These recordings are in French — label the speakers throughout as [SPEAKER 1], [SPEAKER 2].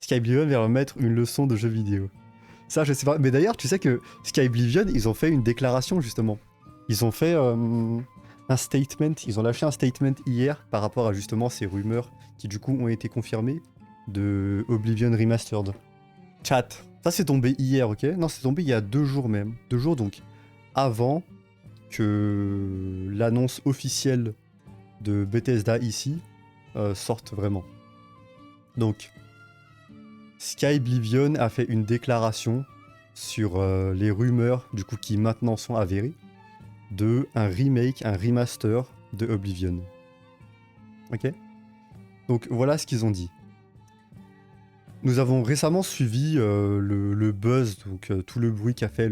[SPEAKER 1] Skyblivion vient leur mettre une leçon de jeu vidéo. Ça, je sais pas. Mais d'ailleurs, tu sais que Skyblivion, ils ont fait une déclaration, justement. Ils ont fait un statement. Ils ont lâché un statement hier par rapport à, justement, ces rumeurs qui, du coup, ont été confirmées de Oblivion Remastered. Chat. Ça, c'est tombé hier, ok? Non, c'est tombé il y a 2 jours même. 2 jours, donc, avant que l'annonce officielle de Bethesda ici sorte vraiment. Donc, Skyblivion a fait une déclaration sur les rumeurs, du coup, qui maintenant sont avérées, de un remake, un remaster de Oblivion. Ok? Donc voilà ce qu'ils ont dit. Nous avons récemment suivi le buzz, donc tout le bruit qu'a fait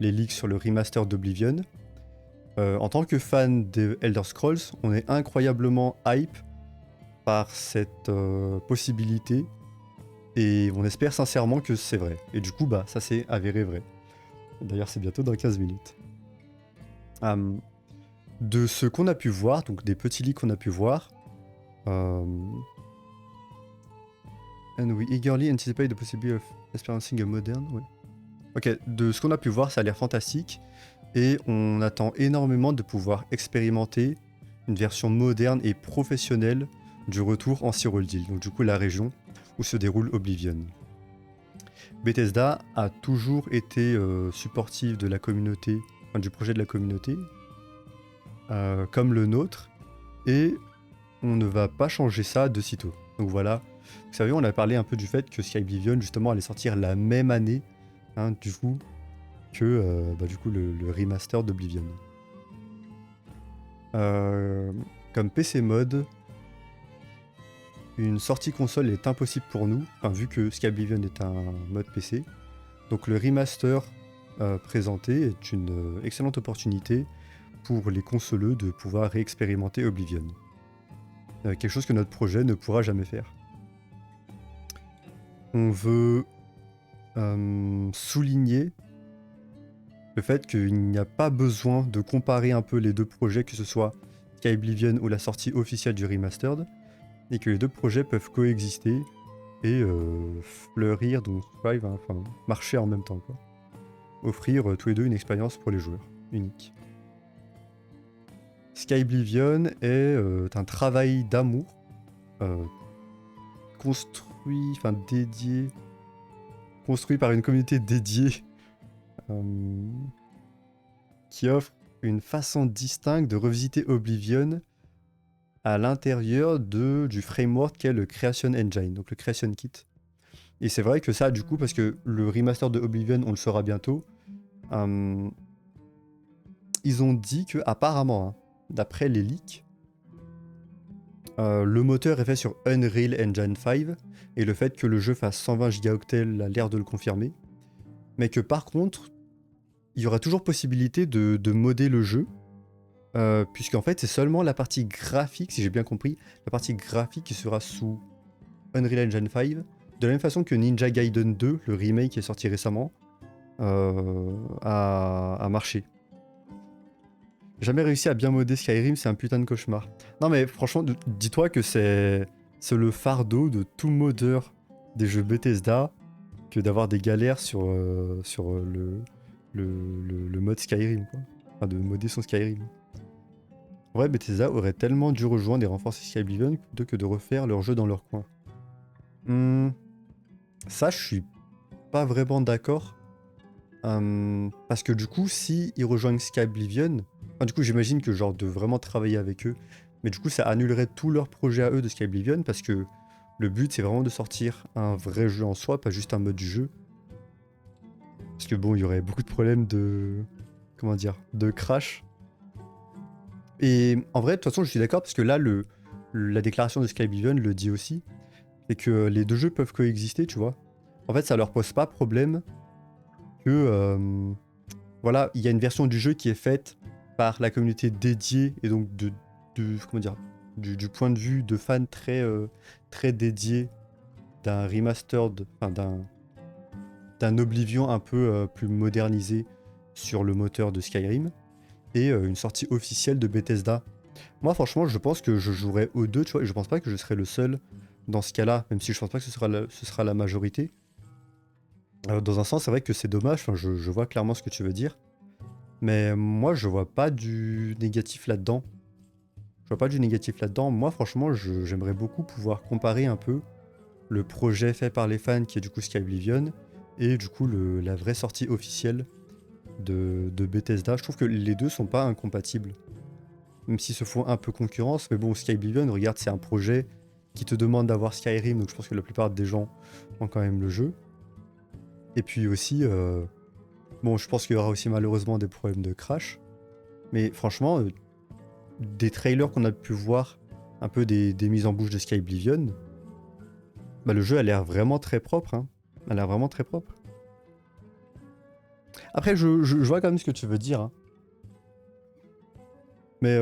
[SPEAKER 1] les leaks sur le remaster d'Oblivion. En tant que fan de Elder Scrolls, on est incroyablement hype par cette possibilité et on espère sincèrement que c'est vrai. Et du coup, bah, ça s'est avéré vrai. D'ailleurs, c'est bientôt dans 15 minutes. De ce qu'on a pu voir, donc des petits leaks qu'on a pu voir, and we eagerly anticipate the possibility of experiencing a modern. Ouais. Ok, de ce qu'on a pu voir, ça a l'air fantastique et on attend énormément de pouvoir expérimenter une version moderne et professionnelle du retour en Cyrodiil, donc du coup la région où se déroule Oblivion. Bethesda a toujours été supportive de la communauté, enfin, du projet de la communauté, comme le nôtre, et on ne va pas changer ça de sitôt. Donc voilà, vous savez, on a parlé un peu du fait que Skyblivion justement allait sortir la même année, hein, du coup, que du coup, le remaster d'Oblivion. Comme PC mode, une sortie console est impossible pour nous, enfin, vu que Skyblivion est un mode PC. Donc le remaster présenté est une excellente opportunité pour les consoleux de pouvoir réexpérimenter Oblivion. Quelque chose que notre projet ne pourra jamais faire. On veut souligner le fait qu'il n'y a pas besoin de comparer un peu les deux projets, que ce soit Skyblivion ou la sortie officielle du remastered, et que les deux projets peuvent coexister et fleurir, donc thrive, hein, enfin marcher en même temps, quoi. Offrir tous les deux une expérience pour les joueurs, unique. Skyblivion est un travail d'amour construit par une communauté dédiée qui offre une façon distincte de revisiter Oblivion à l'intérieur du framework qu'est le Creation Engine, donc le Creation Kit. Et c'est vrai que ça, du coup, parce que le remaster de Oblivion, on le saura bientôt, ils ont dit que, apparemment, hein, d'après les leaks, le moteur est fait sur Unreal Engine 5, et le fait que le jeu fasse 120 gigaoctets a l'air de le confirmer, mais que par contre, il y aura toujours possibilité de modder le jeu, puisqu'en fait c'est seulement la partie graphique, si j'ai bien compris, la partie graphique qui sera sous Unreal Engine 5, de la même façon que Ninja Gaiden 2, le remake qui est sorti récemment, a marché. Jamais réussi à bien modder Skyrim, c'est un putain de cauchemar. Non mais franchement, dis-toi que c'est le fardeau de tout modeur des jeux Bethesda que d'avoir des galères sur le mode Skyrim, quoi. Enfin, de modder son Skyrim. En vrai, Bethesda aurait tellement dû rejoindre et renforcer Skyblivion plutôt que de refaire leur jeu dans leur coin. Ça, je suis pas vraiment d'accord. Parce que du coup, si ils rejoignent Skyblivion, enfin, du coup, j'imagine que genre de vraiment travailler avec eux, mais du coup, ça annulerait tout leur projet à eux de Skyblivion parce que le but, c'est vraiment de sortir un vrai jeu en soi, pas juste un mode du jeu. Parce que bon, il y aurait beaucoup de problèmes de... Comment dire? De crash. Et en vrai, de toute façon, je suis d'accord parce que là, la déclaration de Skyblivion le dit aussi. C'est que les deux jeux peuvent coexister, tu vois. En fait, ça leur pose pas problème que... voilà, il y a une version du jeu qui est faite par la communauté dédiée et donc comment dire, du point de vue de fans très dédiés d'un remastered, enfin d'un Oblivion un peu plus modernisé sur le moteur de Skyrim et une sortie officielle de Bethesda. Moi franchement je pense que je jouerais aux deux, tu vois, et je pense pas que je serais le seul dans ce cas-là, même si je pense pas que ce sera la majorité. Dans un sens, c'est vrai que c'est dommage, enfin, je vois clairement ce que tu veux dire. Mais moi, je vois pas du négatif là-dedans. Je vois pas du négatif là-dedans. Moi, franchement, j'aimerais beaucoup pouvoir comparer un peu le projet fait par les fans, qui est du coup Sky Oblivion, et du coup la vraie sortie officielle de Bethesda. Je trouve que les deux sont pas incompatibles. Même s'ils se font un peu concurrence. Mais bon, Sky Oblivion, regarde, c'est un projet qui te demande d'avoir Skyrim, donc je pense que la plupart des gens ont quand même le jeu. Et puis aussi, bon, je pense qu'il y aura aussi malheureusement des problèmes de crash. Mais franchement, des trailers qu'on a pu voir, un peu des mises en bouche de Sky Oblivion, bah, le jeu a l'air vraiment très propre. Hein. A l'air vraiment très propre. Après, je vois quand même ce que tu veux dire. Hein. Mais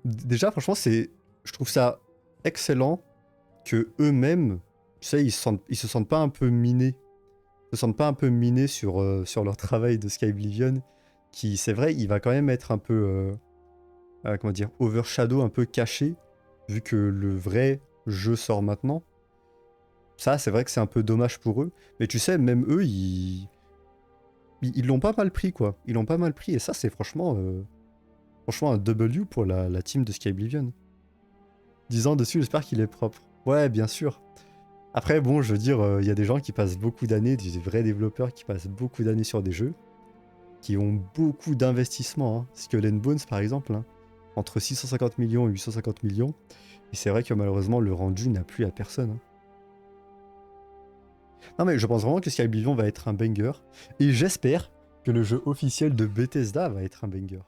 [SPEAKER 1] déjà, franchement, je trouve ça excellent que eux-mêmes, tu sais, ils se sentent pas un peu minés. Ils se sentent pas un peu minés sur leur travail de Sky Oblivion, qui, c'est vrai, il va quand même être un peu, comment dire, overshadow, un peu caché, vu que le vrai jeu sort maintenant. Ça, c'est vrai que c'est un peu dommage pour eux. Mais tu sais, même eux, ils l'ont pas mal pris, quoi. Ils l'ont pas mal pris, et ça, c'est franchement un W pour la team de Sky Oblivion. 10 ans dessus, j'espère qu'il est propre. Ouais, bien sûr. Après, bon, je veux dire, il y a des gens qui passent beaucoup d'années, des vrais développeurs qui passent beaucoup d'années sur des jeux, qui ont beaucoup d'investissements. Hein. Skull and Bones, par exemple, hein, entre 650 millions et 850 millions. Et c'est vrai que malheureusement, le rendu n'a plu à personne. Hein. Non, mais je pense vraiment que Sky Oblivion va être un banger. Et j'espère que le jeu officiel de Bethesda va être un banger.